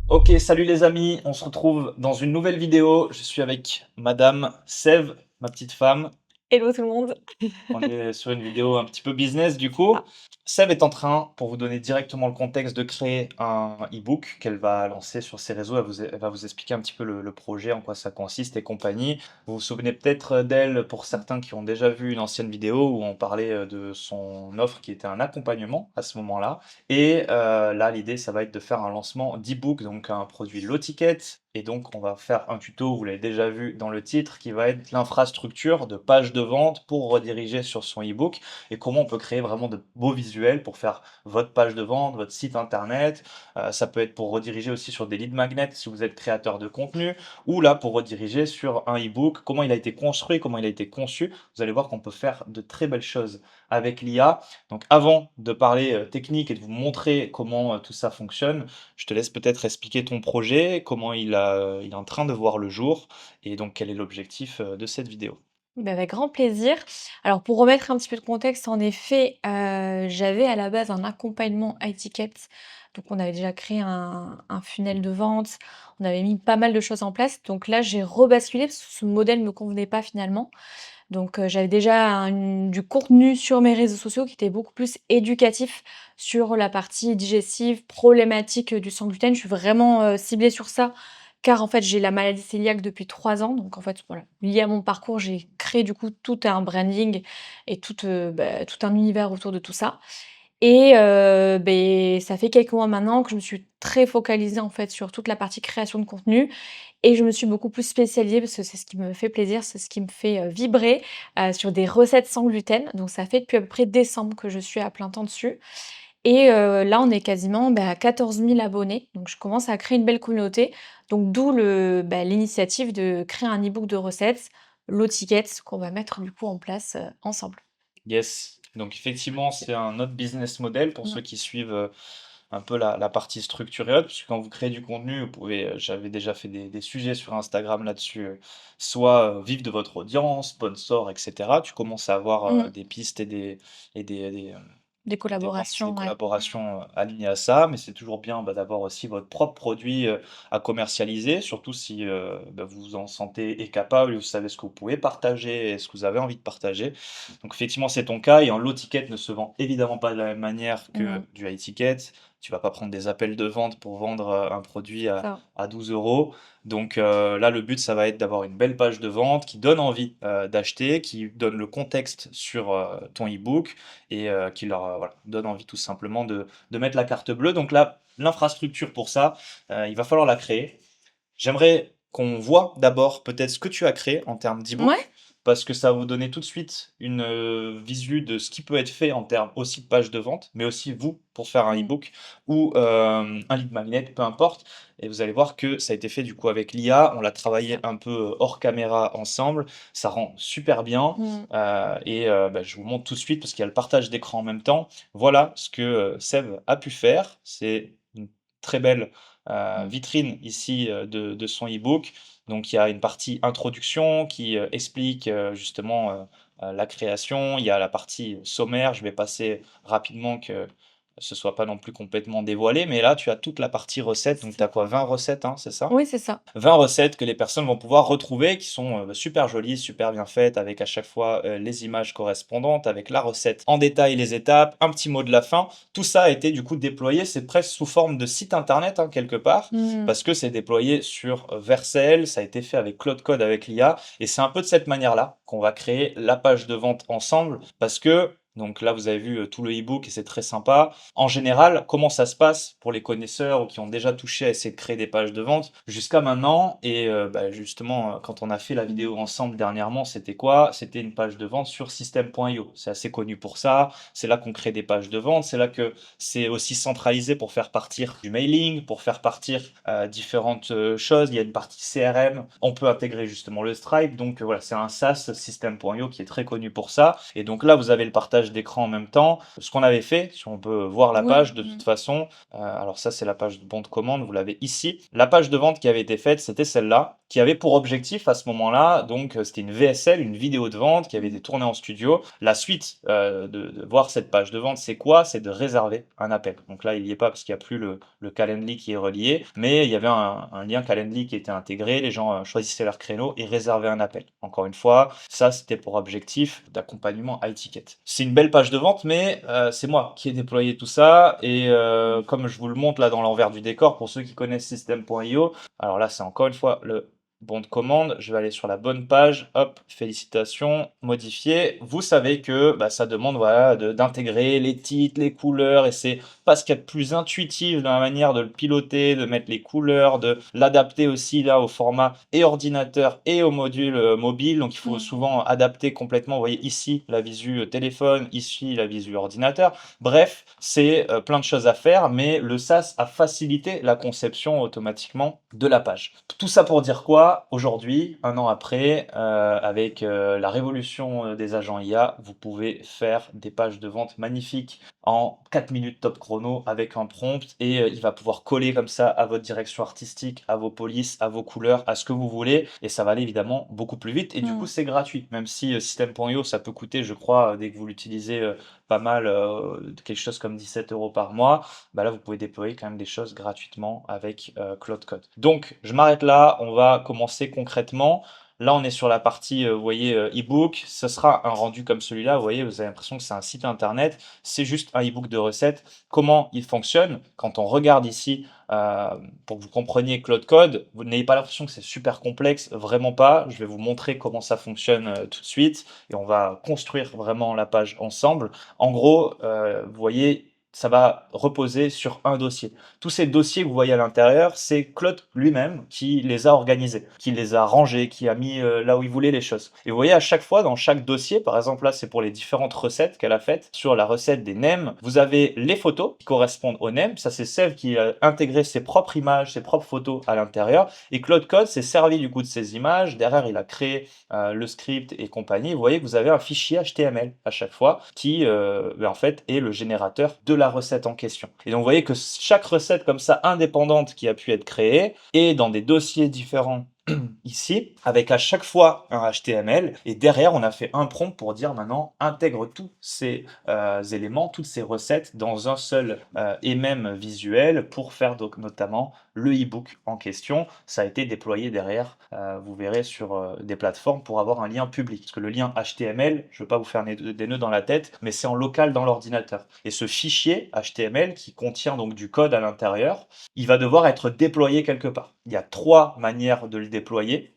Ok, salut les amis, on se retrouve dans une nouvelle vidéo. Je suis avec Madame Sève, ma petite femme. Hello tout le monde. On est sur une vidéo un petit peu business du C'est coup. ça. Seb est en train, pour vous donner directement le contexte, de créer un e-book qu'elle va lancer sur ses réseaux. Elle va vous expliquer un petit peu le projet, en quoi ça consiste et compagnie. Vous vous souvenez peut-être d'elle pour certains qui ont déjà vu une ancienne vidéo où on parlait de son offre qui était un accompagnement à ce moment-là. Et là, l'idée, ça va être de faire un lancement d'e-book, donc un produit low ticket. Et donc, on va faire un tuto, vous l'avez déjà vu dans le titre, qui va être l'infrastructure de page de vente pour rediriger sur son e-book et comment on peut créer vraiment de beaux visuels pour faire votre page de vente, votre site internet. Ça peut être pour rediriger aussi sur des lead magnets si vous êtes créateur de contenu ou là pour rediriger sur un e-book, comment il a été construit, comment il a été conçu. Vous allez voir qu'on peut faire de très belles choses avec l'IA. Donc avant de parler technique et de vous montrer comment tout ça fonctionne, je te laisse peut-être expliquer ton projet, comment il est en train de voir le jour et donc quel est l'objectif de cette vidéo. Bah, avec grand plaisir. Alors pour remettre un petit peu de contexte, en effet, j'avais à la base un accompagnement high ticket. Donc on avait déjà créé un funnel de vente, on avait mis pas mal de choses en place. Donc là, j'ai rebasculé parce que ce modèle ne me convenait pas finalement. Donc j'avais déjà du contenu sur mes réseaux sociaux qui était beaucoup plus éducatif sur la partie digestive, problématique, du sans gluten. Je suis vraiment, ciblée sur ça, car en fait, j'ai la maladie cœliaque depuis 3 ans. Donc en fait, voilà, lié à mon parcours, j'ai créé du coup tout un branding et tout un univers autour de tout ça. Et ça fait quelques mois maintenant que je me suis très focalisée en fait sur toute la partie création de contenu et je me suis beaucoup plus spécialisée parce que c'est ce qui me fait plaisir, c'est ce qui me fait, vibrer, sur des recettes sans gluten. Donc ça fait depuis à peu près décembre que je suis à plein temps dessus et là on est quasiment, à 14 000 abonnés. Donc je commence à créer une belle communauté. Donc d'où l'initiative de créer un e-book de recettes, low ticket qu'on va mettre du coup en place, ensemble. Yes. Donc effectivement, c'est un autre business model pour Mmh. ceux qui suivent un peu la partie structurée, parce que quand vous créez du contenu, vous pouvez, j'avais déjà fait des sujets sur Instagram là-dessus, soit vivre de votre audience, sponsor, etc. Tu commences à avoir Mmh. des pistes et Des des ventes et des collaborations, ouais. collaborations alignées à ça, mais c'est toujours bien d'avoir aussi votre propre produit à commercialiser, surtout si vous vous en sentez et capable, vous savez ce que vous pouvez partager et ce que vous avez envie de partager. Donc effectivement, c'est ton cas et en low ticket ne se vend évidemment pas de la même manière que Mmh. du high ticket. Tu vas pas prendre des appels de vente pour vendre un produit Ça. à 12 euros. Donc là, le but, ça va être d'avoir une belle page de vente qui donne envie d'acheter, qui donne le contexte sur ton e-book et qui leur voilà, donne envie tout simplement de mettre la carte bleue. Donc là, l'infrastructure pour ça, il va falloir la créer. J'aimerais qu'on voit d'abord peut-être ce que tu as créé en termes Ouais. d'e-book, parce que ça va vous donner tout de suite une visu de ce qui peut être fait en termes aussi de page de vente, mais aussi vous pour faire un Mmh. e-book ou un lead magnet, peu importe. Et vous allez voir que ça a été fait du coup avec l'IA, on l'a travaillé Ça. un peu hors caméra ensemble, ça rend super bien. Mmh. Je vous montre tout de suite parce qu'il y a le partage d'écran en même temps. Voilà ce que Seb a pu faire. C'est une très belle Mmh. vitrine ici de son e-book. Donc il y a une partie introduction qui explique justement la création. Il y a la partie sommaire. Je vais passer rapidement que ce soit pas non plus complètement dévoilé. Mais là, tu as toute la partie recette. Donc tu as Ça. quoi? 20 recettes, hein, c'est ça? Oui, c'est ça. 20 recettes que les personnes vont pouvoir retrouver, qui sont super jolies, super bien faites, avec à chaque fois les images correspondantes, avec la recette en détail, les étapes, un petit mot de la fin. Tout ça a été du coup déployé, c'est presque sous forme de site internet hein, quelque part, Mmh. parce que c'est déployé sur Vercel, ça a été fait avec Claude Code avec l'IA, et c'est un peu de cette manière-là qu'on va créer la page de vente ensemble, parce que donc là, vous avez vu tout le e-book et c'est très sympa. En général, comment ça se passe pour les connaisseurs ou qui ont déjà touché à essayer de créer des pages de vente jusqu'à maintenant? Et justement, quand on a fait la Mmh. vidéo ensemble dernièrement, c'était quoi? C'était une page de vente sur System.io. C'est assez connu pour ça. C'est là qu'on crée des pages de vente. C'est là que c'est aussi centralisé pour faire partir du mailing, pour faire partir différentes choses. Il y a une partie CRM. On peut intégrer justement le Stripe. Donc voilà, c'est un SaaS System.io qui est très connu pour ça. Et donc là, vous avez le partage partage d'écran en même temps. Ce qu'on avait fait, si on peut voir la Oui. page de toute façon, alors ça c'est la page de bon de commande, vous l'avez ici. La page de vente qui avait été faite, c'était celle-là, qui avait pour objectif à ce moment-là, donc c'était une VSL, une vidéo de vente qui avait été tournée en studio. La suite de voir cette page de vente, c'est quoi? C'est de réserver un appel. Donc là, il n'y est pas parce qu'il n'y a plus le Calendly qui est relié, mais il y avait un lien Calendly qui était intégré, les gens choisissaient leur créneau et réservaient un appel. Encore une fois, ça c'était pour objectif d'accompagnement high ticket. C'est une belle page de vente, mais c'est moi qui ai déployé tout ça, et comme je vous le montre là dans l'envers du décor, pour ceux qui connaissent System.io, alors là c'est encore une fois le bon de commande, je vais aller sur la bonne page, hop, félicitations, modifier. Vous savez que ça demande voilà, d'intégrer les titres, les couleurs, et c'est pas ce qu'il y a de plus intuitif dans la manière de le piloter, de mettre les couleurs, de l'adapter aussi là au format et ordinateur et au module mobile. Donc il faut souvent adapter complètement. Vous voyez ici la visu téléphone, ici la visu ordinateur. Bref, c'est plein de choses à faire, mais le SaaS a facilité la conception automatiquement de la page. Tout ça pour dire quoi? Aujourd'hui, un an après, avec la révolution des agents IA, vous pouvez faire des pages de vente magnifiques en 4 minutes top chrono avec un prompt, et il va pouvoir coller comme ça à votre direction artistique, à vos polices, à vos couleurs, à ce que vous voulez, et ça va aller évidemment beaucoup plus vite, et du coup c'est gratuit, même si System.io ça peut coûter, je crois, dès que vous l'utilisez pas mal, quelque chose comme 17 € par mois, là vous pouvez déployer quand même des choses gratuitement avec Claude Code. Donc je m'arrête là, on va commencer concrètement. Là, on est sur la partie, vous voyez, e-book. Ce sera un rendu comme celui-là. Vous voyez, vous avez l'impression que c'est un site internet. C'est juste un e-book de recettes. Comment il fonctionne? Quand on regarde ici, pour que vous compreniez Claude Code, vous n'ayez pas l'impression que c'est super complexe, vraiment pas. Je vais vous montrer comment ça fonctionne tout de suite, et on va construire vraiment la page ensemble. En gros, vous voyez, ça va reposer sur un dossier. Tous ces dossiers que vous voyez à l'intérieur, c'est Claude lui-même qui les a organisés, qui les a rangés, qui a mis là où il voulait les choses. Et vous voyez, à chaque fois, dans chaque dossier, par exemple là, c'est pour les différentes recettes qu'elle a faites. Sur la recette des nems, vous avez les photos qui correspondent aux nems. Ça, c'est Sève qui a intégré ses propres images, ses propres photos à l'intérieur. Et Claude Code s'est servi du coup de ces images. Derrière, il a créé le script et compagnie. Vous voyez que vous avez un fichier HTML à chaque fois qui, en fait, est le générateur de la recette en question. Et donc, vous voyez que chaque recette comme ça, indépendante, qui a pu être créée, est dans des dossiers différents ici, avec à chaque fois un HTML, et derrière on a fait un prompt pour dire maintenant intègre tous ces éléments, toutes ces recettes dans un seul et même visuel pour faire donc notamment le e-book en question. Ça a été déployé derrière, vous verrez sur des plateformes pour avoir un lien public, parce que le lien HTML, je ne veux pas vous faire des nœuds dans la tête, mais c'est en local dans l'ordinateur, et ce fichier HTML qui contient donc du code à l'intérieur, il va devoir être déployé quelque part. Il y a 3 manières de le déployer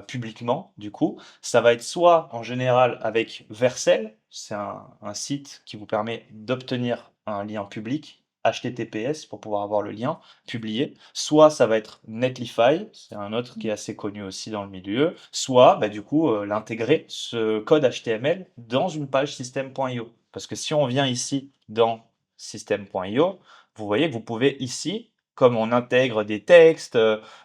publiquement, du coup. Ça va être soit en général avec Vercel, c'est un site qui vous permet d'obtenir un lien public, HTTPS pour pouvoir avoir le lien publié, soit ça va être Netlify, c'est un autre qui est assez connu aussi dans le milieu, soit du coup l'intégrer, ce code HTML, dans une page System.io. Parce que si on vient ici dans System.io, vous voyez que vous pouvez ici, comme on intègre des textes,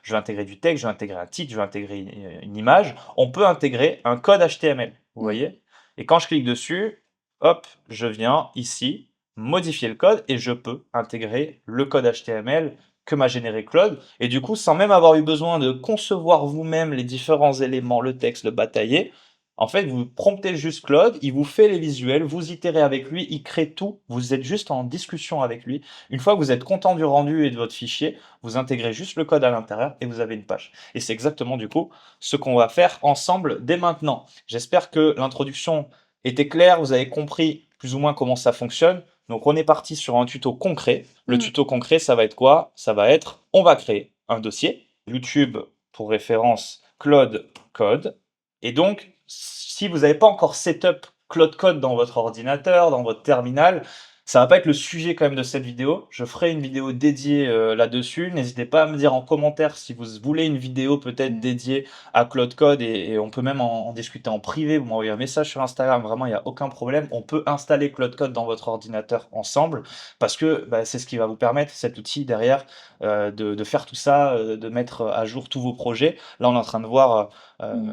je vais intégrer du texte, je vais intégrer un titre, je vais intégrer une image, on peut intégrer un code HTML, vous voyez? Et quand je clique dessus, hop, je viens ici, modifier le code, et je peux intégrer le code HTML que m'a généré Claude, et du coup, sans même avoir eu besoin de concevoir vous-même les différents éléments, le texte, le batailler, en fait, vous promptez juste Claude, il vous fait les visuels, vous itérez avec lui, il crée tout, vous êtes juste en discussion avec lui. Une fois que vous êtes content du rendu et de votre fichier, vous intégrez juste le code à l'intérieur et vous avez une page. Et c'est exactement du coup ce qu'on va faire ensemble dès maintenant. J'espère que l'introduction était claire, vous avez compris plus ou moins comment ça fonctionne. Donc on est parti sur un tuto concret. Le tuto concret, ça va être quoi? Ça va être, on va créer un dossier, YouTube pour référence Claude Code, et donc si vous n'avez pas encore setup Claude Code dans votre ordinateur, dans votre terminal, ça va pas être le sujet quand même de cette vidéo. Je ferai une vidéo dédiée là-dessus. N'hésitez pas à me dire en commentaire si vous voulez une vidéo peut-être dédiée à Claude Code, et on peut même en discuter en privé. Vous m'envoyez un message sur Instagram, vraiment il n'y a aucun problème. On peut installer Claude Code dans votre ordinateur ensemble, parce que c'est ce qui va vous permettre, cet outil derrière, de faire tout ça, de mettre à jour tous vos projets. Là on est en train de voir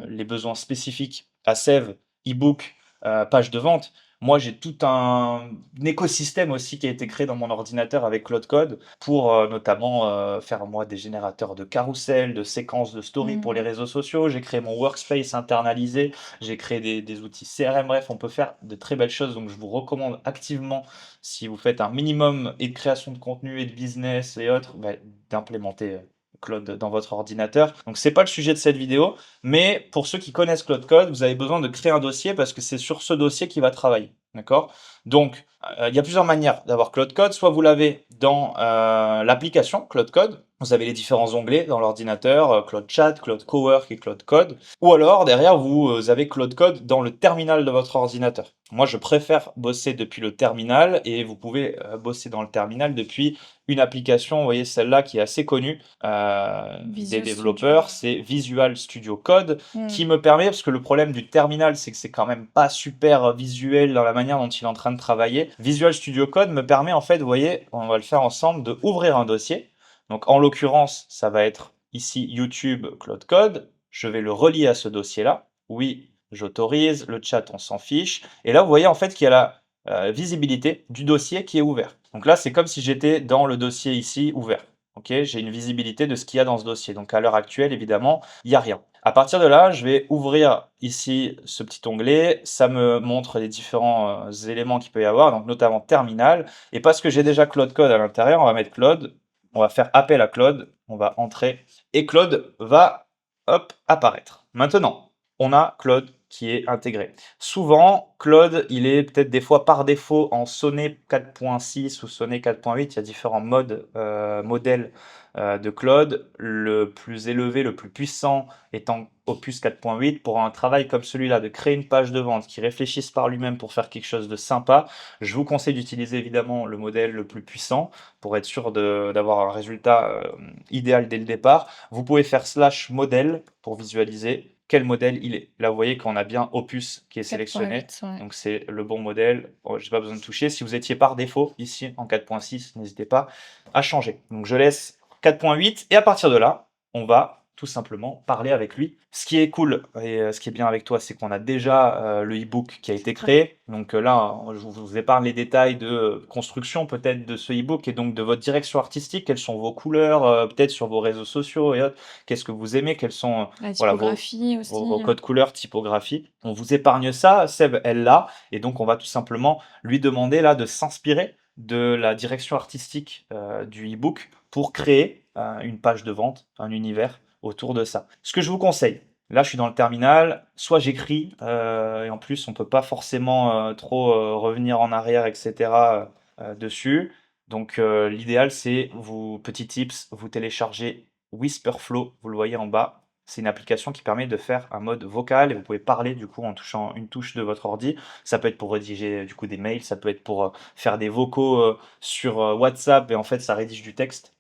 les besoins spécifiques à Sève, e-book, page de vente. Moi, j'ai tout un écosystème aussi qui a été créé dans mon ordinateur avec Claude Code pour notamment faire moi des générateurs de carousel, de séquences de story pour les Mmh. réseaux sociaux. J'ai créé mon workspace internalisé, j'ai créé des outils CRM. Bref, on peut faire de très belles choses. Donc, je vous recommande activement, si vous faites un minimum et de création de contenu et de business et autres, bah, d'implémenter Claude dans votre ordinateur. Donc, c'est pas le sujet de cette vidéo. Mais pour ceux qui connaissent Claude Code, vous avez besoin de créer un dossier parce que c'est sur ce dossier qu'il va travailler. D'accord? Donc, il y a plusieurs manières d'avoir Claude Code. Soit vous l'avez dans l'application Claude Code. Vous avez les différents onglets dans l'ordinateur, Claude Chat, Claude Cowork et Claude Code. Ou alors, derrière, vous avez Claude Code dans le terminal de votre ordinateur. Moi, je préfère bosser depuis le terminal et vous pouvez bosser dans le terminal depuis une application, vous voyez celle-là qui est assez connue des Visual Studio. développeurs, c'est Visual Studio Code Mmh. qui me permet, parce que le problème du terminal, c'est que c'est quand même pas super visuel dans la manière dont il est en train de travailler. Visual Studio Code me permet en fait, vous voyez, on va le faire ensemble, de ouvrir un dossier. Donc en l'occurrence, ça va être ici YouTube Claude Code. Je vais le relier à ce dossier-là. Oui, j'autorise. Le chat, on s'en fiche. Et là, vous voyez en fait qu'il y a la visibilité du dossier qui est ouvert. Donc là, c'est comme si j'étais dans le dossier ici ouvert. Ok, j'ai une visibilité de ce qu'il y a dans ce dossier. Donc à l'heure actuelle, évidemment, il n'y a rien. À partir de là, je vais ouvrir ici ce petit onglet. Ça me montre les différents éléments qu'il peut y avoir, donc notamment terminal. Et parce que j'ai déjà Claude Code à l'intérieur, on va mettre Claude. On va faire appel à Claude. On va entrer. Et Claude va, hop, apparaître. Maintenant, on a Claude qui est intégré. Souvent, Claude, il est peut-être des fois par défaut en Sonnet 4.6 ou Sonnet 4.8. Il y a différents modèles de Claude. Le plus élevé, le plus puissant étant Opus 4.8. Pour un travail comme celui-là, de créer une page de vente qui réfléchisse par lui-même pour faire quelque chose de sympa, je vous conseille d'utiliser évidemment le modèle le plus puissant pour être sûr d'avoir un résultat idéal dès le départ. Vous pouvez faire slash modèle pour visualiser quel modèle il est. Là, vous voyez qu'on a bien Opus qui est sélectionné. 4.8, ouais. Donc, c'est le bon modèle. Je n'ai pas besoin de toucher. Si vous étiez par défaut ici en 4.6, n'hésitez pas à changer. Donc, je laisse 4.8 et à partir de là, on va tout simplement parler avec lui. Ce qui est cool et ce qui est bien avec toi, c'est qu'on a déjà le e-book qui a été créé. Donc là, je vous épargne les détails de construction peut-être de ce e-book et donc de votre direction artistique. Quelles sont vos couleurs, peut-être sur vos réseaux sociaux et autres. Qu'est-ce que vous aimez? Quels sont La voilà, typographie vos aussi. codes couleurs, typographie. On vous épargne ça. Seb, elle l'a. Et donc, on va tout simplement lui demander là de s'inspirer de la direction artistique du e-book pour créer une page de vente, un univers autour de ça. Ce que je vous conseille, là je suis dans le terminal, soit j'écris, et en plus on peut pas forcément trop revenir en arrière, etc. Dessus. Donc l'idéal c'est, petit tips, vous téléchargez Whisperflow, vous le voyez en bas. C'est une application qui permet de faire un mode vocal et vous pouvez parler du coup en touchant une touche de votre ordi. Ça peut être pour rédiger du coup des mails, ça peut être pour faire des vocaux sur WhatsApp et en fait ça rédige du texte.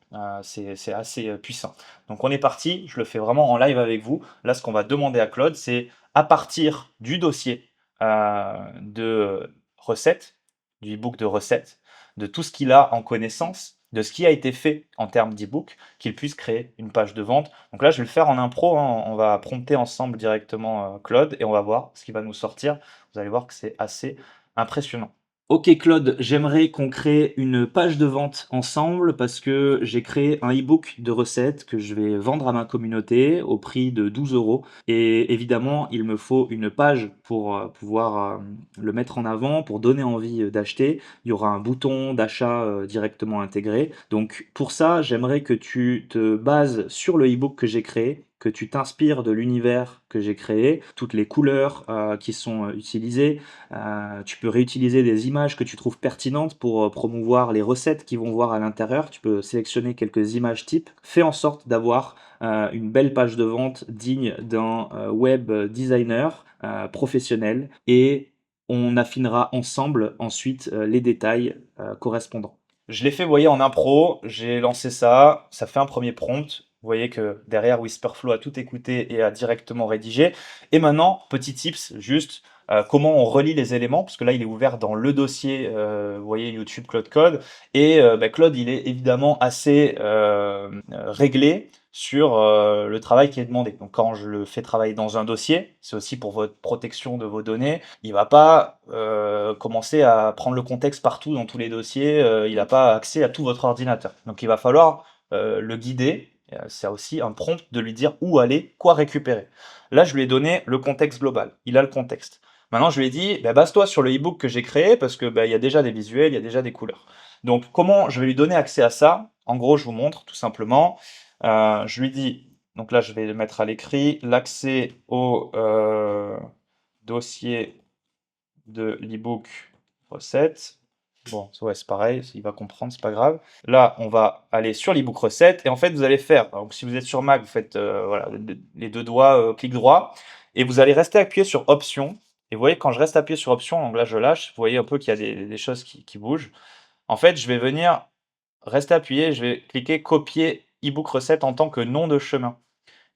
C'est assez puissant. Donc on est parti, je le fais vraiment en live avec vous. Là, ce qu'on va demander à Claude, c'est à partir du dossier de recettes, du e-book de recettes, de tout ce qu'il a en connaissance, de ce qui a été fait en termes d'e-book, qu'il puisse créer une page de vente. Donc là, je vais le faire en impro, hein. On va prompter ensemble directement Claude et on va voir ce qui va nous sortir. Vous allez voir que c'est assez impressionnant. Ok Claude, j'aimerais qu'on crée une page de vente ensemble parce que j'ai créé un e-book de recettes que je vais vendre à ma communauté au prix de 12 euros. Et évidemment, il me faut une page pour pouvoir le mettre en avant, pour donner envie d'acheter. Il y aura un bouton d'achat directement intégré. Donc pour ça, j'aimerais que tu te bases sur le e-book que j'ai créé, que tu t'inspires de l'univers que j'ai créé, toutes les couleurs qui sont utilisées. Tu peux réutiliser des images que tu trouves pertinentes pour promouvoir les recettes qu'ils vont voir à l'intérieur. Tu peux sélectionner quelques images types. Fais en sorte d'avoir une belle page de vente digne d'un web designer professionnel et on affinera ensemble ensuite les détails correspondants. Je l'ai fait, vous voyez, en impro, j'ai lancé ça, ça fait un premier prompt. Vous voyez que derrière Whisperflow a tout écouté et a directement rédigé. Et maintenant, petit tips, juste, comment on relie les éléments, parce que là, il est ouvert dans le dossier, vous voyez, YouTube Claude Code. Et Claude, il est évidemment assez réglé sur le travail qui est demandé. Donc quand je le fais travailler dans un dossier, c'est aussi pour votre protection de vos données. Il va pas commencer à prendre le contexte partout dans tous les dossiers. Il n'a pas accès à tout votre ordinateur. Donc il va falloir le guider. C'est aussi un prompt de lui dire où aller, quoi récupérer. Là, je lui ai donné le contexte global. Il a le contexte. Maintenant, je lui ai dit, bah, base-toi sur le e-book que j'ai créé parce que il y a déjà des visuels, il y a déjà des couleurs. Donc, comment je vais lui donner accès à ça? En gros, je vous montre tout simplement. Je lui dis, donc là, je vais le mettre à l'écrit, l'accès au dossier de l'e-book recette. Bon, ouais, c'est pareil, il va comprendre, c'est pas grave. Là, on va aller sur l'e-book recette et en fait, vous allez faire, donc si vous êtes sur Mac, vous faites voilà, les deux doigts, clic droit, et vous allez rester appuyé sur Options. Et vous voyez, quand je reste appuyé sur Options, donc là, je lâche, vous voyez un peu qu'il y a des choses qui bougent. En fait, je vais venir rester appuyé, je vais cliquer copier e-book recette en tant que nom de chemin.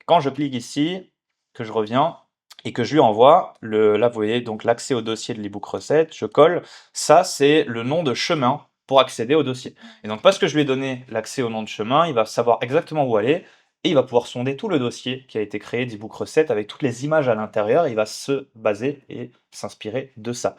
Quand je clique ici, que je reviens et que je lui envoie, là vous voyez donc l'accès au dossier de l'e-book recette, je colle, ça c'est le nom de chemin pour accéder au dossier. Et donc parce que je lui ai donné l'accès au nom de chemin, il va savoir exactement où aller et il va pouvoir sonder tout le dossier qui a été créé d'e-book recette avec toutes les images à l'intérieur, il va se baser et s'inspirer de ça.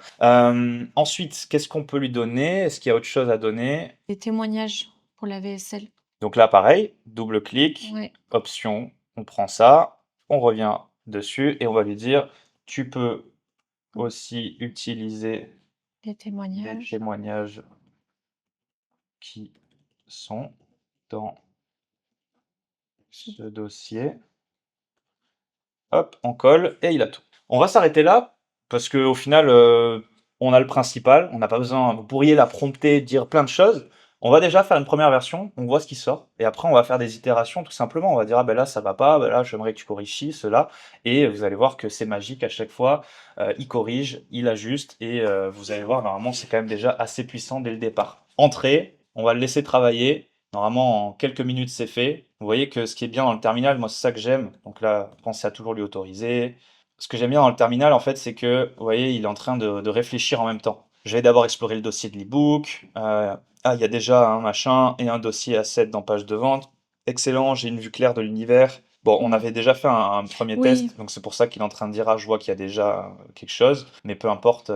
Ensuite, qu'est-ce qu'on peut lui donner? Est-ce qu'il y a autre chose à donner? Des témoignages pour la VSL. Donc là, pareil, double clic, Ouais. option, on prend ça, on revient dessus et on va lui dire, tu peux aussi utiliser Des des témoignages. témoignages qui sont dans ce dossier. Hop, on colle et il a tout. On va s'arrêter là parce qu'au final, on a le principal. On n'a pas besoin. Vous pourriez la prompter, dire plein de choses. On va déjà faire une première version, on voit ce qui sort, et après on va faire des itérations tout simplement. On va dire ah ben là ça va pas, ben là j'aimerais que tu corriges ci, cela, et vous allez voir que c'est magique à chaque fois. Il corrige, il ajuste, et vous allez voir normalement c'est quand même déjà assez puissant dès le départ. Entrée, on va le laisser travailler. Normalement, en quelques minutes, c'est fait. Vous voyez que ce qui est bien dans le terminal, moi, c'est ça que j'aime. Donc là, pensez à toujours lui autoriser. Ce que j'aime bien dans le terminal, en fait, c'est que, vous voyez, il est en train de réfléchir en même temps. Je vais d'abord explorer le dossier de l'e-book. Il y a déjà un machin et un dossier asset dans page de vente. Excellent, j'ai une vue claire de l'univers. Bon, on avait déjà fait un premier Oui. test, donc c'est pour ça qu'il est en train de dire, ah, je vois qu'il y a déjà quelque chose, mais peu importe.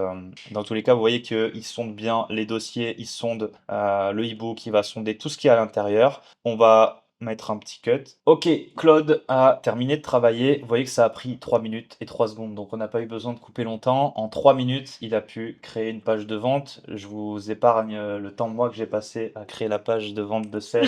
Dans tous les cas, vous voyez qu'il sonde bien les dossiers, il sonde le e-book, il va sonder tout ce qu'il y a à l'intérieur. On va mettre un petit cut. Ok, Claude a terminé de travailler. Vous voyez que ça a pris 3 minutes et 3 secondes, donc on n'a pas eu besoin de couper longtemps. En 3 minutes, il a pu créer une page de vente. Je vous épargne le temps moi que j'ai passé à créer la page de vente de Seb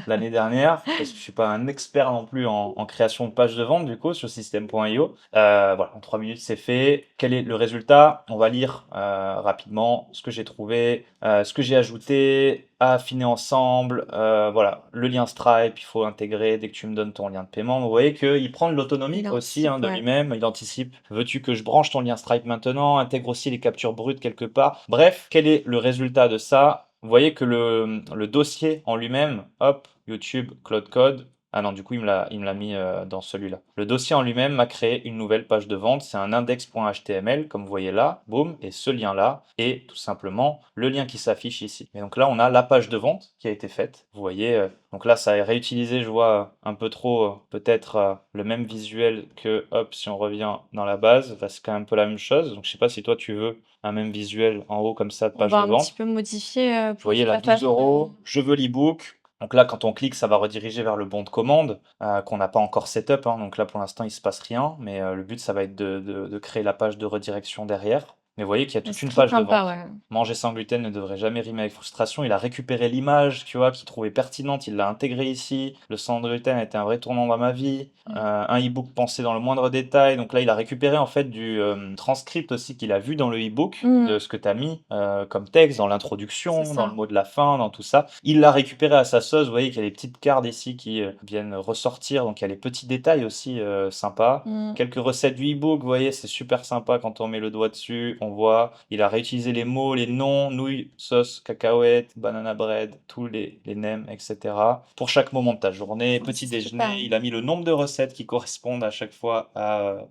l'année dernière, parce que je suis pas un expert non plus en création de pages de vente du coup sur System.io. Voilà, en 3 minutes c'est fait. Quel est le résultat? On va lire rapidement ce que j'ai trouvé, ce que j'ai ajouté, à affiner ensemble. Voilà, le lien Stripe, il faut intégrer dès que tu me donnes ton lien de paiement. Vous voyez qu'il prend de l'autonomie Il aussi anticipe, de ouais. lui-même. Il anticipe. Veux-tu que je branche ton lien Stripe maintenant? Intègre aussi les captures brutes quelque part. Bref, quel est le résultat de ça? Vous voyez que le dossier en lui-même, hop, YouTube, Cloud Code. Ah non, du coup, il me l'a mis dans celui-là. Le dossier en lui-même m'a créé une nouvelle page de vente. C'est un index.html, comme vous voyez là. Boum. Et ce lien-là est tout simplement le lien qui s'affiche ici. Et donc là, on a la page de vente qui a été faite. Vous voyez, donc là, ça est réutilisé, je vois un peu trop, peut-être le même visuel que, hop, si on revient dans la base, bah, c'est quand même un peu la même chose. Donc je sais pas si toi, tu veux un même visuel en haut comme ça de On page va de un petit vente. peu modifier, Vous pour voyez que là, ça 12 fasse, euros, je veux l'e-book. Donc là, quand on clique, ça va rediriger vers le bon de commande qu'on n'a pas encore setup, hein. Donc là, pour l'instant, il se passe rien. Mais le but, ça va être de créer la page de redirection derrière. Mais vous voyez qu'il y a toute c'est une très page de sympa, vente. ouais. Manger sans gluten ne devrait jamais rimer avec frustration. Il a récupéré l'image, tu vois, qu'il trouvait pertinente. Il l'a intégrée ici. Le sans gluten a été un vrai tournant dans ma vie. Un e-book pensé dans le moindre détail. Donc là, il a récupéré en fait du transcript aussi qu'il a vu dans le e-book, de ce que tu as mis comme texte dans l'introduction, C'est dans le ça. mot de la fin, dans tout ça. Il l'a récupéré à sa sauce. Vous voyez qu'il y a les petites cartes ici qui viennent ressortir. Donc il y a les petits détails aussi sympas. Mmh. Quelques recettes du e-book, vous voyez, c'est super sympa quand on met le doigt dessus. On envoie. Il a réutilisé les mots, les noms, nouilles, sauce, cacahuètes, banana bread, tous les nems, etc. Pour chaque moment de ta journée, Oh, petit c'est super. déjeuner, il a mis le nombre de recettes qui correspondent à chaque fois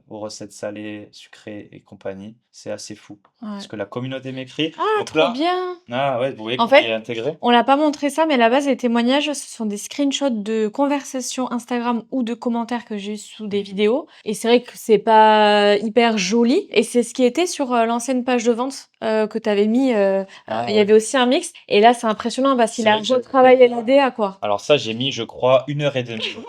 aux recettes salées, sucrées et compagnie. C'est assez fou. Parce Ouais. que la communauté m'écrit. Ah, Donc trop là, bien! ah ouais, vous voyez En comment il fait, est intégré? on l'a pas montré ça, mais à la base, les témoignages, ce sont des screenshots de conversations Instagram ou de commentaires que j'ai eu sous des vidéos. Et c'est vrai que c'est pas hyper joli. Et c'est ce qui était sur l'ancienne page de vente que tu avais mis. Ah Il y ouais. avait aussi un mix. Et là, c'est impressionnant parce qu'il C'est a vrai que j'avais retravaillé fait. la DA, quoi. Alors ça, j'ai mis, je crois, 1h30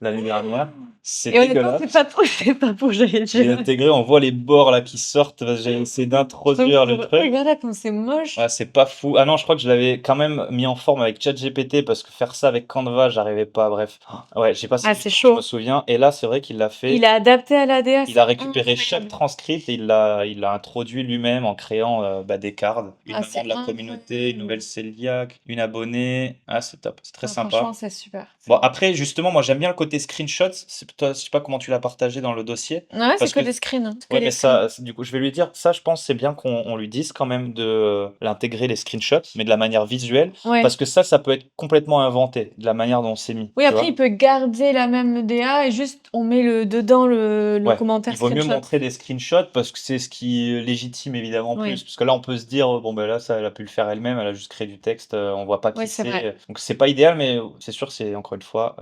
l'année dernière. C'est Et honnêtement, c'est dégueulasse. pas trop, c'est pas pour j'allais J'ai dire. intégré, on voit les bords là qui sortent. Parce que j'ai essayé d'introduire le truc. Regarde comme c'est Ah, moche. c'est pas fou. Ah non, je crois que je l'avais quand même mis en forme avec ChatGPT parce que faire ça avec Canva, j'arrivais pas. Bref. Ouais, j'ai passé Ah, du c'est temps, je me chaud. souviens. Et là, c'est vrai qu'il l'a Il fait. a adapté à la DA, Il a c'est récupéré chaque incroyable. transcript et il l'a introduit lui-même en créant des cards. Une Ah, maman c'est de la communauté, une incroyable. nouvelle cœliaque, une abonnée. Ah, c'est top. C'est très Ah, franchement, sympa. c'est super. Bon, après, justement, moi, j'aime bien le côté screenshot. Toi, je sais pas comment tu l'as partagé dans le dossier. Ouais, c'est Parce que que des screens, hein. C'est que ouais, des mais screens. ça, du coup, je vais lui dire, ça, je pense, c'est bien qu'on lui dise quand même de l'intégrer les screenshots, mais de la manière visuelle, parce Ouais. que ça peut être complètement inventé, de la manière dont c'est mis, Oui, tu après, vois? il peut garder la même DA et juste on met dedans le Ouais, commentaire il vaut mieux screenshot. montrer des screenshots parce que c'est ce qui légitime évidemment plus. Oui, Parce que là, on peut se dire, bon, ben là, ça, elle a pu le faire elle-même, elle a juste créé du texte, on voit pas ouais, qui c'est c'est. vrai. Donc, c'est pas idéal, mais c'est sûr, c'est encore une fois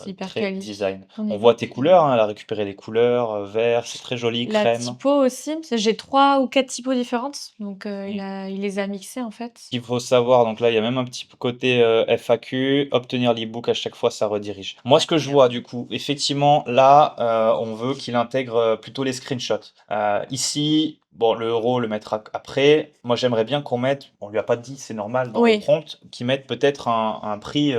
C'est hyper très quali. design. On est On voit hyper tes quali. couleurs, hein, elle a récupéré les couleurs, vert, c'est très joli, La crème. typo aussi, parce que j'ai 3 ou 4 typos différentes, donc il les a mixées en fait. Qu'il faut savoir, donc là, il y a même un petit côté FAQ, obtenir l'e-book à chaque fois, ça redirige. Moi, ce Ouais. que je vois, du coup, effectivement, là, on veut qu'il intègre plutôt les screenshots. Ici, bon, le euro, le mettre après. Moi, j'aimerais bien qu'on mette, on lui a pas dit, c'est normal, dans le Oui, prompt, qu'il mette peut-être un prix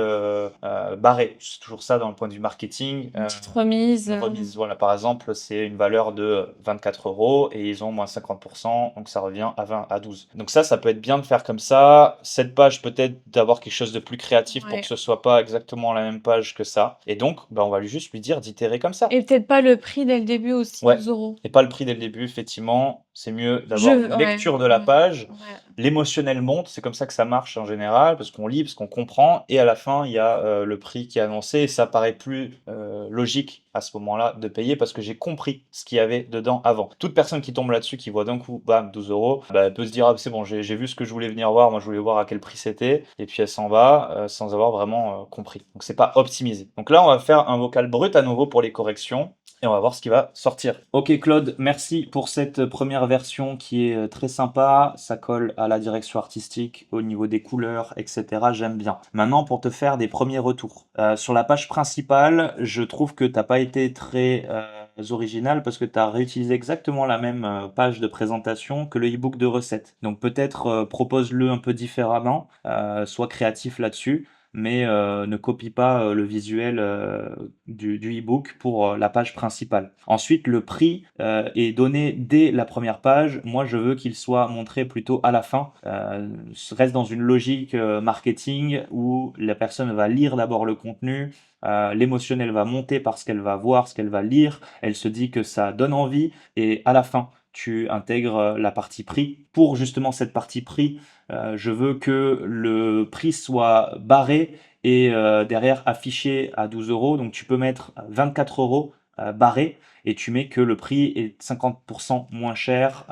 barré. C'est toujours ça dans le point de vue marketing. une petite remise. Une remise, voilà, par exemple, c'est une valeur de 24 euros et ils ont moins 50%, donc ça revient à 20, à 12. Donc ça peut être bien de faire comme ça. Cette page, peut-être d'avoir quelque chose de plus créatif pour que Ouais. ce soit pas exactement la même page que ça. Et donc, on va juste lui dire d'itérer comme ça. Et peut-être pas le prix dès le début aussi, Ouais. 12 €. Et pas le prix dès le début, effectivement. C'est mieux Je d'avoir une Ouais, lecture de la ouais, page. ouais. L'émotionnel monte, c'est comme ça que ça marche en général, parce qu'on lit, parce qu'on comprend, et à la fin, il y a le prix qui est annoncé, et ça paraît plus logique à ce moment-là de payer, parce que j'ai compris ce qu'il y avait dedans avant. Toute personne qui tombe là-dessus, qui voit d'un coup, bam, 12 euros, bah, elle peut se dire, ah, c'est bon, j'ai vu ce que je voulais venir voir, moi je voulais voir à quel prix c'était, et puis elle s'en va sans avoir vraiment compris. Donc c'est pas optimisé. Donc là, on va faire un vocal brut à nouveau pour les corrections. Et on va voir ce qui va sortir. Ok Claude, merci pour cette première version qui est très sympa. Ça colle à la direction artistique, au niveau des couleurs, etc. J'aime bien. Maintenant, pour te faire des premiers retours. Sur la page principale, je trouve que t'as pas été très original parce que tu as réutilisé exactement la même page de présentation que le e-book de recettes. Donc peut-être propose-le un peu différemment, sois créatif là-dessus, mais ne copie pas le visuel du e-book pour la page principale. Ensuite, le prix est donné dès la première page. Moi, je veux qu'il soit montré plutôt à la fin. Reste dans une logique marketing où la personne va lire d'abord le contenu, l'émotionnel va monter parce qu'elle va voir ce qu'elle va lire, elle se dit que ça donne envie, et à la fin, tu intègres la partie prix. Pour justement cette partie prix, je veux que le prix soit barré et derrière affiché à 12 euros. Donc tu peux mettre 24 euros barré et tu mets que le prix est 50% moins cher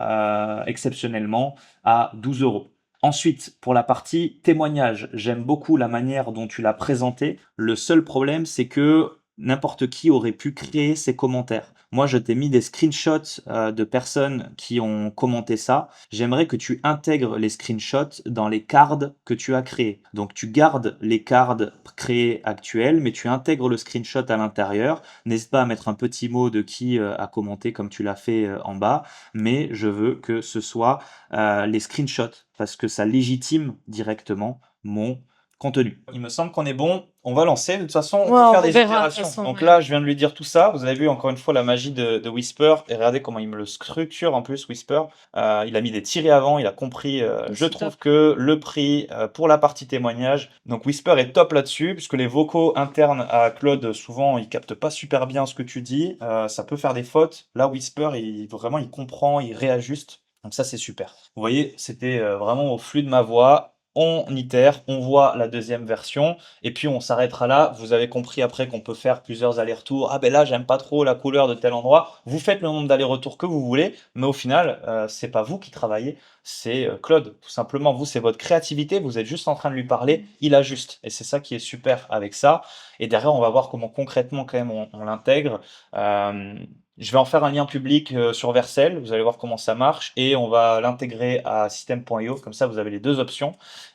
exceptionnellement à 12 euros. Ensuite, pour la partie témoignage, j'aime beaucoup la manière dont tu l'as présenté. Le seul problème, c'est que n'importe qui aurait pu créer ces commentaires. Moi, je t'ai mis des screenshots de personnes qui ont commenté ça. J'aimerais que tu intègres les screenshots dans les cards que tu as créés. Donc, tu gardes les cards créés actuels, mais tu intègres le screenshot à l'intérieur. N'hésite pas à mettre un petit mot de qui a commenté comme tu l'as fait en bas, mais je veux que ce soit les screenshots parce que ça légitime directement mon Contenu. Il me semble qu'on est bon. On va lancer. De toute façon, on Ouais, peut faire on des verra de toute itérations. façon, Donc ouais. là, je viens de lui dire tout ça. Vous avez vu encore une fois la magie de Whisper. Et regardez comment il me le structure en plus, Whisper. Il a mis des tirets avant. Il a compris. Je C'est trouve top. que le prix pour la partie témoignage. Donc Whisper est top là-dessus, puisque les vocaux internes à Claude, souvent, ils captent pas super bien ce que tu dis. Ça peut faire des fautes. Là, Whisper, vraiment, il comprend, il réajuste. Donc ça, c'est super. Vous voyez, c'était vraiment au flux de ma voix. On itère, on voit la deuxième version, et puis on s'arrêtera là. Vous avez compris après qu'on peut faire plusieurs allers-retours. Ah ben là, j'aime pas trop la couleur de tel endroit. Vous faites le nombre d'allers-retours que vous voulez, mais au final, c'est pas vous qui travaillez, c'est Claude. Tout simplement, vous, c'est votre créativité. Vous êtes juste en train de lui parler, il ajuste. Et c'est ça qui est super avec ça. Et derrière, on va voir comment concrètement, quand même, on l'intègre. Euh, je vais en faire un lien public sur Vercel, vous allez voir comment ça marche, et on va l'intégrer à system.io, comme ça vous avez les deux options.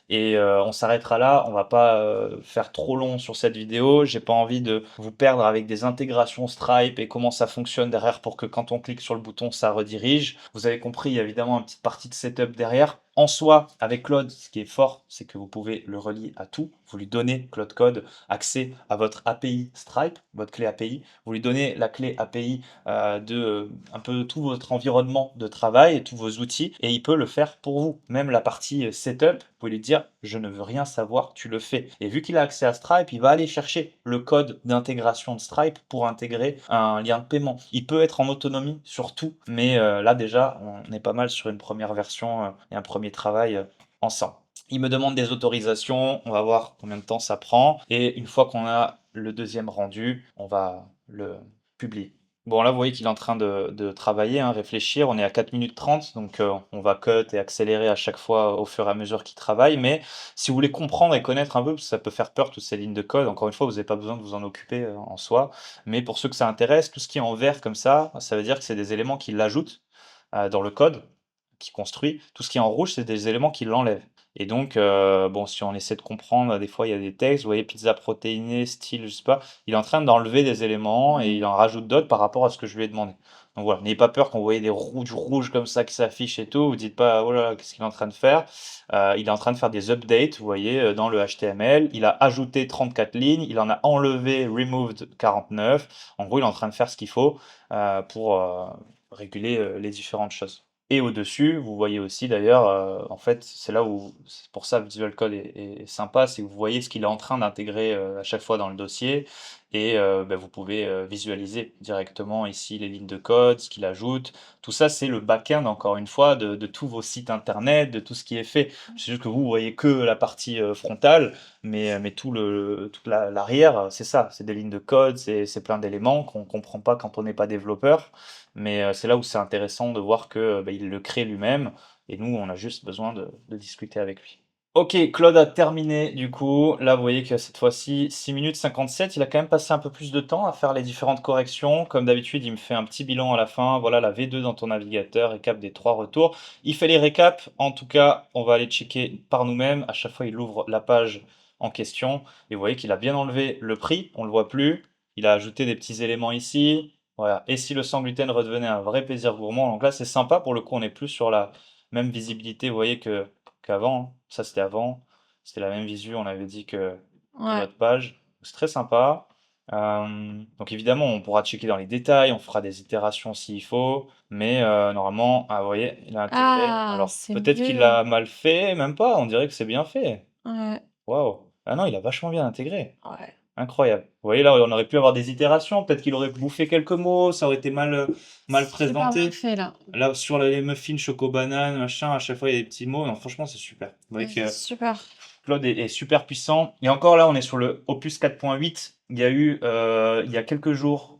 Et on s'arrêtera là, on va pas faire trop long sur cette vidéo, j'ai pas envie de vous perdre avec des intégrations Stripe et comment ça fonctionne derrière pour que quand on clique sur le bouton, ça redirige. Vous avez compris, il y a évidemment une petite partie de setup derrière. En soi, avec Claude, ce qui est fort, c'est que vous pouvez le relier à tout. Vous lui donnez, Claude Code, accès à votre API Stripe, votre clé API. Vous lui donnez la clé API de un peu tout votre environnement de travail et tous vos outils, et il peut le faire pour vous. Même la partie setup, vous pouvez lui dire je ne veux rien savoir, tu le fais. Et vu qu'il a accès à Stripe, il va aller chercher le code d'intégration de Stripe pour intégrer un lien de paiement. Il peut être en autonomie sur tout, mais là déjà, on est pas mal sur une première version et un premier travail ensemble. Il me demande des autorisations, on va voir combien de temps ça prend, et une fois qu'on a le deuxième rendu, on va le publier. Bon, là, vous voyez qu'il est en train de travailler, hein, réfléchir. On est à 4 minutes 30, donc on va cut et accélérer à chaque fois au fur et à mesure qu'il travaille. Mais si vous voulez comprendre et connaître un peu, parce que ça peut faire peur toutes ces lignes de code, encore une fois, vous n'avez pas besoin de vous en occuper en soi. Mais pour ceux que ça intéresse, tout ce qui est en vert comme ça veut dire que c'est des éléments qu'il ajoute dans le code, qui construit. Tout ce qui est en rouge, c'est des éléments qui l'enlèvent. Et donc, bon, si on essaie de comprendre, des fois, il y a des textes, vous voyez, pizza protéinée, style, je sais pas, il est en train d'enlever des éléments et il en rajoute d'autres par rapport à ce que je lui ai demandé. Donc voilà, n'ayez pas peur quand vous voyez du rouge comme ça qui s'affiche et tout, vous dites pas, oh là là, qu'est-ce qu'il est en train de faire? Il est en train de faire des updates, vous voyez, dans le HTML. Il a ajouté 34 lignes, il en a enlevé, removed 49. En gros, il est en train de faire ce qu'il faut pour réguler les différentes choses. Et au-dessus, vous voyez aussi d'ailleurs, en fait, c'est là où, c'est pour ça Visual Code est sympa, c'est que vous voyez ce qu'il est en train d'intégrer à chaque fois dans le dossier, et ben, vous pouvez visualiser directement ici les lignes de code, ce qu'il ajoute. Tout ça, c'est le back-end, encore une fois, de tous vos sites internet, de tout ce qui est fait. C'est juste que vous voyez que la partie frontale, mais toute l'arrière, c'est ça, c'est des lignes de code, c'est plein d'éléments qu'on ne comprend pas quand on n'est pas développeur. Mais c'est là où c'est intéressant de voir que bah, il le crée lui-même et nous, on a juste besoin de discuter avec lui. Ok, Claude a terminé du coup. Là, vous voyez que cette fois-ci, 6 minutes 57. Il a quand même passé un peu plus de temps à faire les différentes corrections. Comme d'habitude, il me fait un petit bilan à la fin. Voilà la V2 dans ton navigateur, récap des 3 retours. Il fait les récaps. En tout cas, on va aller checker par nous-mêmes. À chaque fois, il ouvre la page en question. Et vous voyez qu'il a bien enlevé le prix. On ne le voit plus. Il a ajouté des petits éléments ici. Voilà. Et si le sans gluten redevenait un vrai plaisir gourmand. Donc là, c'est sympa. Pour le coup, on est plus sur la même visibilité, vous voyez, qu'avant, hein. Ça, c'était avant. C'était la même visu, on avait dit que Ouais. notre page. C'est très sympa. Donc évidemment, on pourra checker dans les détails, on fera des itérations s'il faut, mais normalement, ah, vous voyez, il a intégré. Ah, Alors c'est peut-être qu'il mieux. l'a mal fait, même pas, on dirait que c'est bien fait. Ouais, Waouh. Ah non, il a vachement bien intégré. ouais. Incroyable. Vous voyez, là, on aurait pu avoir des itérations, peut-être qu'il aurait bouffé quelques mots, ça aurait été mal Super bien présenté. fait là. Là, sur les muffins choco banane, machin, à chaque fois, il y a des petits mots. Non, franchement, c'est super. Vous voyez que Super. Claude est super puissant. Et encore là, on est sur le Opus 4.8. Il y a eu, il y a quelques jours,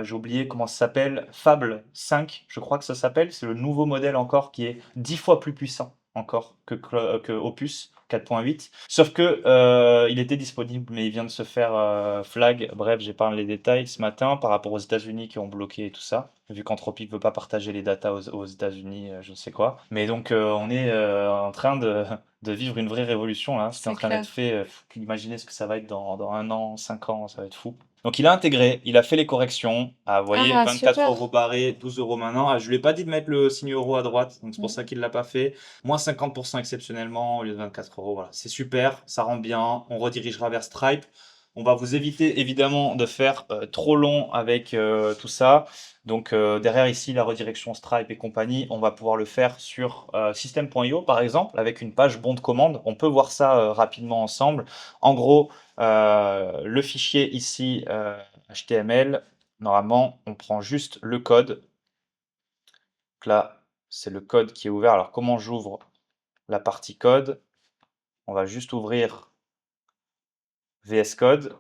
j'ai oublié comment ça s'appelle, Fable 5, je crois que ça s'appelle. C'est le nouveau modèle encore qui est 10 fois plus puissant encore que Opus 4.8. Sauf que il était disponible, mais il vient de se faire flag. Bref, j'ai pas les détails ce matin par rapport aux États-Unis qui ont bloqué et tout ça. Vu qu'Anthropic veut pas partager les datas aux États-Unis, je ne sais quoi. Mais donc, on est en train de vivre une vraie révolution là. Ce qui est en C'est train d'être clair. fait, imaginez ce que ça va être dans un an, 5 ans, ça va être fou. Donc il a intégré, il a fait les corrections. Ah, vous voyez, Ah 24 super! euros barré, 12 euros maintenant. Ah, je lui ai pas dit de mettre le signe euro à droite, donc c'est pour Mmh. ça qu'il l'a pas fait. Moins 50% exceptionnellement au lieu de 24 euros. Voilà, c'est super, ça rend bien. On redirigera vers Stripe. On va vous éviter évidemment de faire trop long avec tout ça. Donc derrière ici, la redirection Stripe et compagnie, on va pouvoir le faire sur system.io par exemple, avec une page bon de commande. On peut voir ça rapidement ensemble. En gros, le fichier ici, HTML, normalement, on prend juste le code. Donc là, c'est le code qui est ouvert. Alors, comment j'ouvre la partie code? On va juste ouvrir VS Code.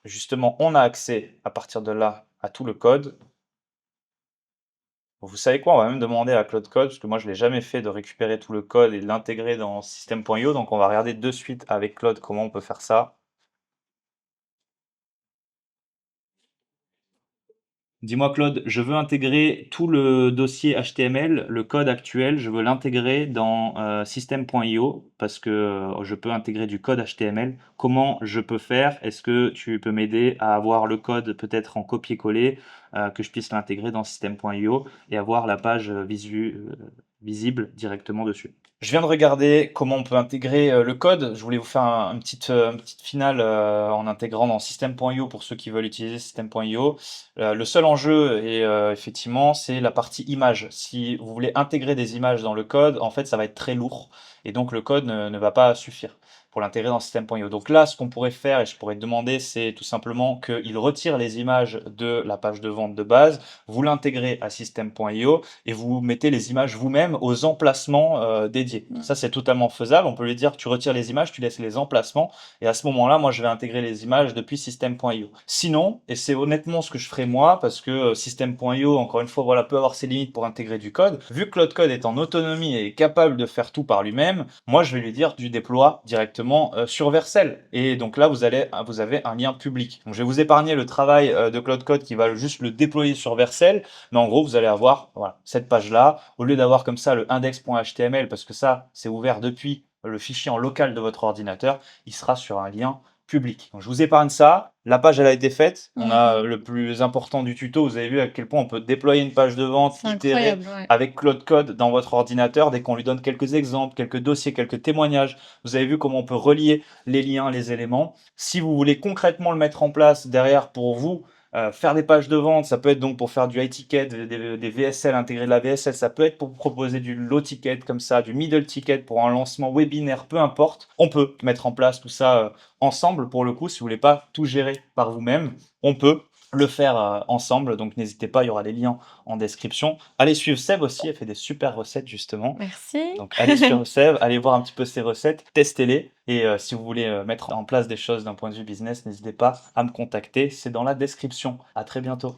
Justement, on a accès à partir de là à tout le code. Vous savez quoi? On va même demander à Claude Code, parce que moi je ne l'ai jamais fait, de récupérer tout le code et de l'intégrer dans system.io. Donc on va regarder de suite avec Claude comment on peut faire ça. Dis-moi Claude, je veux intégrer tout le dossier HTML, le code actuel, je veux l'intégrer dans system.io parce que je peux intégrer du code HTML. Comment je peux faire? Est-ce que tu peux m'aider à avoir le code peut-être en copier-coller, que je puisse l'intégrer dans system.io et avoir la page visible directement dessus? Je viens de regarder comment on peut intégrer le code. Je voulais vous faire une petite finale en intégrant dans system.io pour ceux qui veulent utiliser system.io. Le seul enjeu et effectivement, c'est la partie image. Si vous voulez intégrer des images dans le code, en fait, ça va être très lourd et donc le code ne va pas suffire pour l'intégrer dans system.io. Donc là, ce qu'on pourrait faire et je pourrais demander, c'est tout simplement qu'il retire les images de la page de vente de base, vous l'intégrez à system.io et vous mettez les images vous-même aux emplacements dédiés. Mmh. Ça, c'est totalement faisable. On peut lui dire, tu retires les images, tu laisses les emplacements et à ce moment-là, moi, je vais intégrer les images depuis system.io. Sinon, et c'est honnêtement ce que je ferai moi, parce que system.io, encore une fois, voilà, peut avoir ses limites pour intégrer du code. Vu que Claude Code est en autonomie et est capable de faire tout par lui-même, moi, je vais lui dire du déploie directement sur Vercel. Et donc là, vous avez un lien public. Donc, je vais vous épargner le travail de Claude Code qui va juste le déployer sur Vercel. Mais en gros, vous allez avoir voilà, cette page-là. Au lieu d'avoir comme ça le index.html, parce que ça, c'est ouvert depuis le fichier en local de votre ordinateur, il sera sur un lien public. Donc, je vous épargne ça. La page, elle a été faite. On a Mmh. le plus important du tuto. Vous avez vu à quel point on peut déployer une page de vente, C'est itérer incroyable, ouais. avec Claude Code dans votre ordinateur dès qu'on lui donne quelques exemples, quelques dossiers, quelques témoignages. Vous avez vu comment on peut relier les liens, les éléments. Si vous voulez concrètement le mettre en place derrière pour vous, faire des pages de vente, ça peut être donc pour faire du high ticket, des VSL, intégrer de la VSL, ça peut être pour proposer du low ticket comme ça, du middle ticket pour un lancement webinaire, peu importe. On peut mettre en place tout ça ensemble pour le coup, si vous voulez pas tout gérer par vous-même, on peut le faire ensemble, donc n'hésitez pas, il y aura les liens en description. Allez suivre Seb aussi, elle fait des super recettes justement. Merci. Donc allez sur Seb, allez voir un petit peu ses recettes, testez-les. Et si vous voulez mettre en place des choses d'un point de vue business, n'hésitez pas à me contacter, c'est dans la description. À très bientôt.